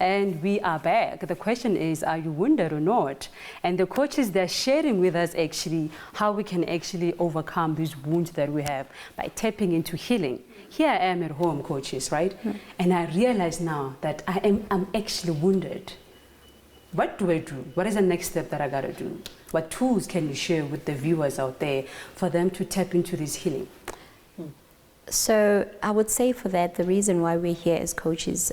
And we are back. The question is, are you wounded or not? And the coaches, they're sharing with us actually how we can actually overcome these wounds that we have by tapping into healing. Here I am at home, coaches, right? And I realize now that I'm actually wounded. What do I do? What is the next step that I gotta do? What tools can you share with the viewers out there for them to tap into this healing? So I would say for that, the reason why we're here as coaches,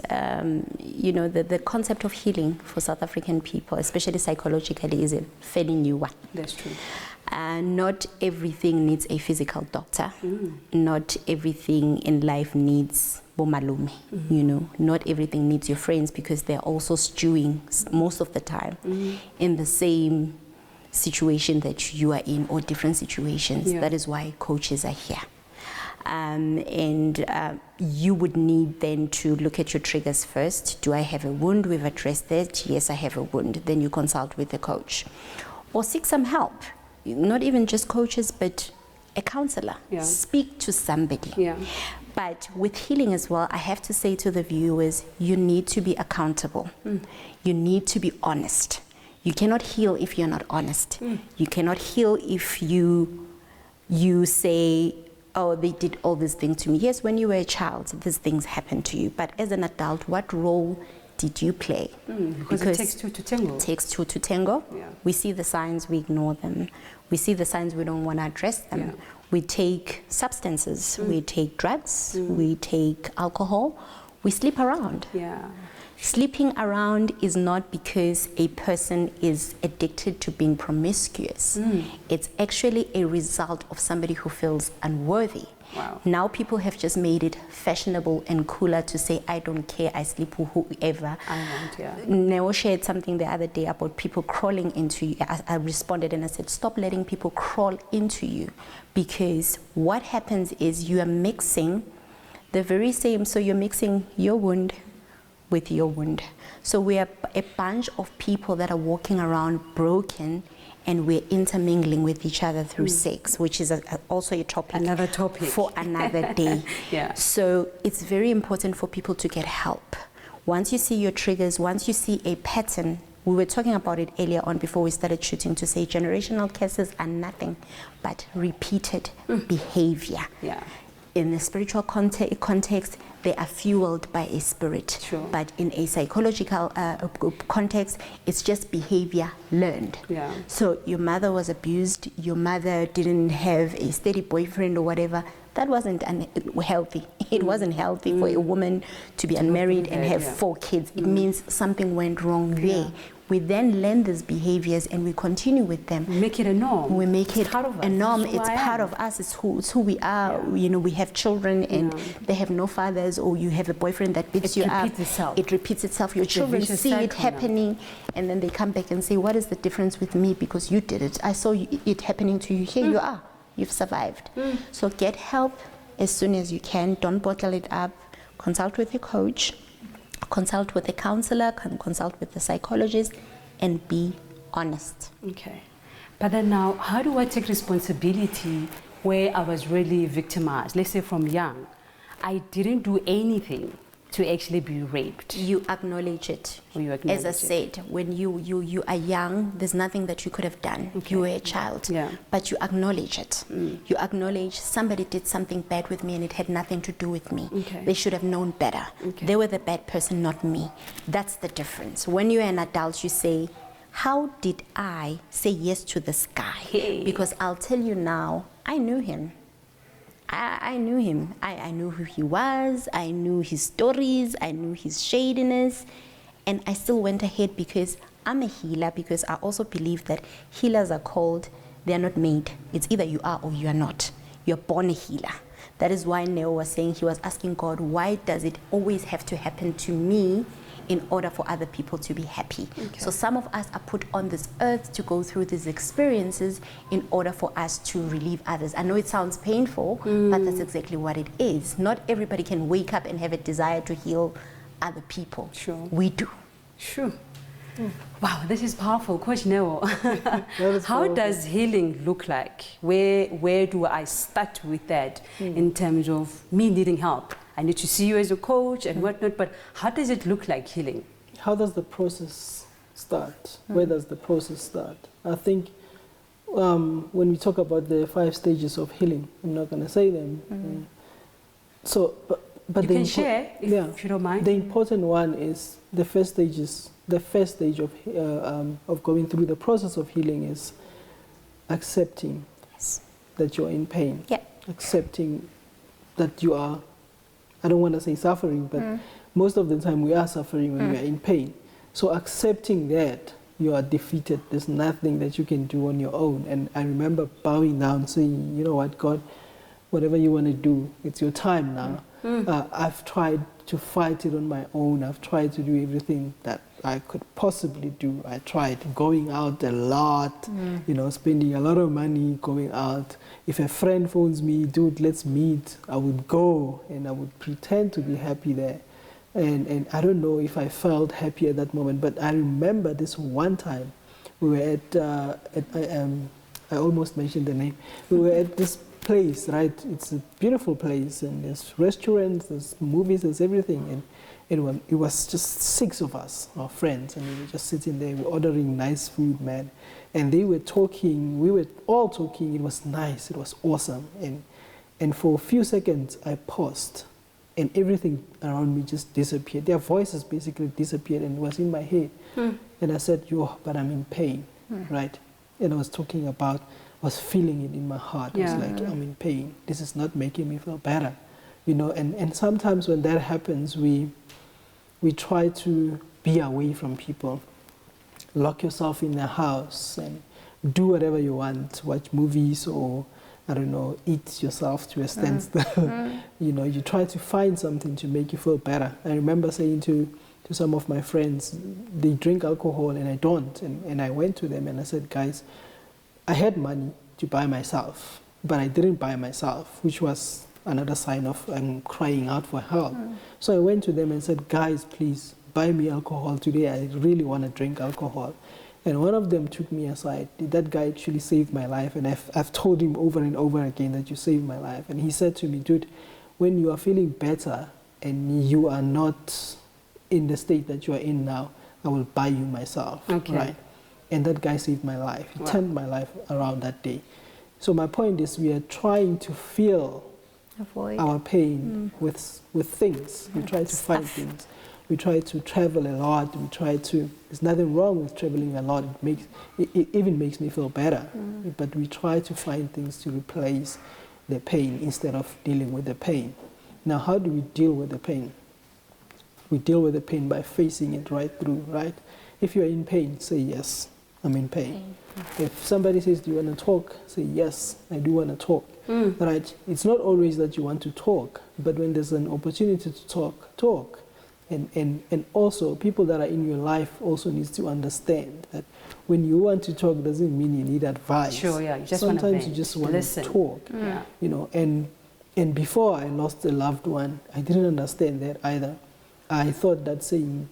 you know, the concept of healing for South African people, especially psychologically, is a fairly new one. That's true. Not everything needs a physical doctor. Not everything in life needs bomalume. You know, not everything needs your friends, because they're also stewing most of the time in the same situation that you are in, or different situations. That is why coaches are here. You would need then to look at your triggers first. Do I have a wound? We've addressed that. Yes, I have a wound. Then you consult with a coach or seek some help. Not even just coaches, but a counselor. Speak to somebody. But with healing as well, I have to say to the viewers, you need to be accountable. You need to be honest. You cannot heal if you're not honest. You cannot heal if you say, oh, they did all these things to me. Yes, when you were a child, these things happened to you. But as an adult, what role did you play? Because it takes two to tango. It takes two to tango. We see the signs, we ignore them. We see the signs, we don't want to address them. We take substances, we take drugs, we take alcohol, we sleep around. Sleeping around is not because a person is addicted to being promiscuous. It's actually a result of somebody who feels unworthy. Now people have just made it fashionable and cooler to say, I don't care, I sleep with whoever. Neo shared something the other day about people crawling into you. I responded and I said, stop letting people crawl into you, because what happens is you are mixing the very same, so you're mixing your wound with your wound. So we are a bunch of people that are walking around broken, and we're intermingling with each other through sex, which is also a topic. Another topic. For another day. So it's very important for people to get help. Once you see your triggers, once you see a pattern, we were talking about it earlier on before we started shooting, to say generational curses are nothing but repeated behavior. In the spiritual context, they are fueled by a spirit. But in a psychological context, it's just behavior learned. So your mother was abused, your mother didn't have a steady boyfriend or whatever. That wasn't healthy. It wasn't healthy for a woman to be unmarried and have 4 kids. It means something went wrong there. We then learn these behaviors and we continue with them. We make it a norm. We make it a norm. It's part of us. It's who we are. You know, we have children and they have no fathers, or you have a boyfriend that beats you up. It repeats itself. Your children see it happening, and then they come back and say, what is the difference with me? Because you did it. I saw it happening to you. Here you are. You've survived. So get help as soon as you can. Don't bottle it up. Consult with a coach. Consult with a counselor, consult with a psychologist, and be honest. Okay. But then now, how do I take responsibility where I was really victimized? Let's say from young, I didn't do anything to actually be raped. You acknowledge it. You acknowledge As I said, when you are young, there's nothing that you could have done. You were a child. But you acknowledge it. You acknowledge somebody did something bad with me and it had nothing to do with me. They should have known better. They were the bad person, not me. That's the difference. When you're an adult, you say, how did I say yes to this guy? Because I'll tell you now, I knew him. I knew him. I knew who he was. I knew his stories. I knew his shadiness. And I still went ahead because I'm a healer, because I also believe that healers are called, they're not made. It's either you are or you are not. You're born a healer. That is why Neo was saying, he was asking God, why does it always have to happen to me in order for other people to be happy? So some of us are put on this earth to go through these experiences in order for us to relieve others. I know it sounds painful, but that's exactly what it is. Not everybody can wake up and have a desire to heal other people. We do. Wow, this is powerful. Coach Neo, how does healing look like? Where do I start with that in terms of me needing help? I need to see you as a coach and whatnot, but how does it look like, healing? how does the process start? Where does the process start? I think when we talk about the 5 stages of healing, I'm not going to say them. But you can share if you don't mind. The important one is the first stage of going through the process of healing is accepting that you're in pain. Yeah. Accepting that you are, I don't want to say suffering, but most of the time we are suffering when we are in pain. So accepting that you are defeated, there's nothing that you can do on your own. And I remember bowing down saying, you know what, God, whatever you want to do, it's your time now. I've tried to fight it on my own. I've tried to do everything that I could possibly do. I tried going out a lot, spending a lot of money going out. If a friend phones me, dude, let's meet, I would go and I would pretend to be happy there. And I don't know if I felt happy at that moment, but I remember this one time we were I almost mentioned the name. We were at this place, right? It's a beautiful place, and there's restaurants, there's movies, there's everything. And it was just 6 of us, our friends, and we were just sitting there, we were ordering nice food, man. And they were talking, we were all talking, it was nice, it was awesome. And for a few seconds, I paused, and everything around me just disappeared. Their voices basically disappeared, and it was in my head. And I said, yo, but I'm in pain, right? And I was talking about, I was feeling it in my heart. I was like, I'm in pain. This is not making me feel better. And sometimes when that happens, we try to be away from people. Lock yourself in the house and do whatever you want. Watch movies or, I don't know, eat yourself to a standstill. You try to find something to make you feel better. I remember saying to some of my friends, they drink alcohol and I don't. And I went to them and I said, guys, I had money to buy myself, but I didn't buy myself, which was another sign of I'm crying out for help. So I went to them and said, guys, please buy me alcohol today. I really want to drink alcohol. And one of them took me aside. That guy actually saved my life, and I've told him over and over again that you saved my life. And he said to me, dude, when you are feeling better and you are not in the state that you are in now, I will buy you myself. Okay. Right? And that guy saved my life. He turned my life around that day. So my point is, we are trying to feel our pain with things. We try to find things. We try to travel a lot. There's nothing wrong with traveling a lot. It even makes me feel better. But we try to find things to replace the pain instead of dealing with the pain. Now, how do we deal with the pain? We deal with the pain by facing it right through, right? If you're in pain, say, yes, I'm in pain. If somebody says, do you want to talk? Say, yes, I do want to talk. Right? It's not always that you want to talk, but when there's an opportunity to talk, talk. And also, people that are in your life also needs to understand that when you want to talk doesn't mean you need advice. Sure, yeah. You just Sometimes you just want to talk. And before I lost a loved one, I didn't understand that either. I thought that saying,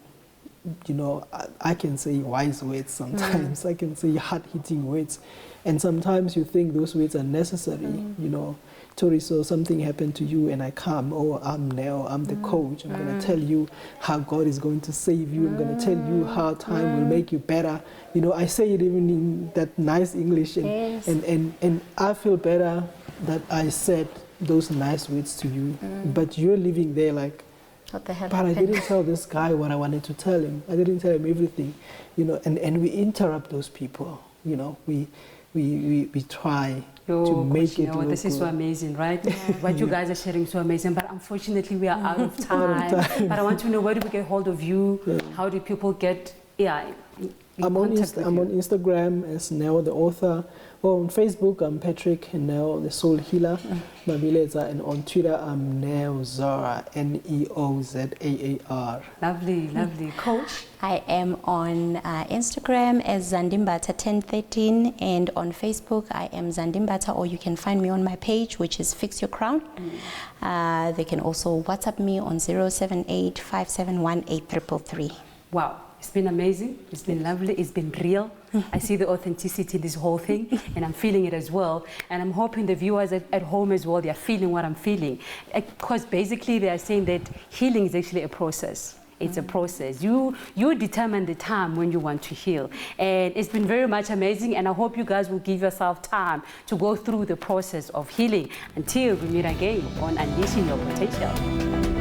I can say wise words sometimes. I can say hard-hitting words. And sometimes you think those words are necessary. Tori, so something happened to you and I come, I'm Nell, I'm the coach. I'm going to tell you how God is going to save you. I'm going to tell you how time will make you better. I say it even in that nice English. And I feel better that I said those nice words to you. But you're living there like, what the hell but happened? I didn't tell this guy what I wanted to tell him. I didn't tell him everything. And we interrupt those people. We try to make it look this is so amazing, right? What you guys are sharing is so amazing, but unfortunately we are out of time. But I want to know, where do we get hold of you? How do people get I'm on Instagram as Neo the author. Well, on Facebook I'm Patrick Neo the soul healer, Mabileza, and on Twitter I'm Neo Zara, Neozaar. Lovely. Coach? I am on Instagram as Zandimbata1013, and on Facebook I am Zandimbata, or you can find me on my page, which is Fix Your Crown. They can also WhatsApp me on 078-571-8333. Wow. It's been amazing, it's been lovely, it's been real. I see the authenticity in this whole thing, and I'm feeling it as well. And I'm hoping the viewers at home as well, they're feeling what I'm feeling. Because basically they are saying that healing is actually a process. It's a process. You determine the time when you want to heal. And it's been very much amazing, and I hope you guys will give yourself time to go through the process of healing until we meet again on Unleashing Your Potential.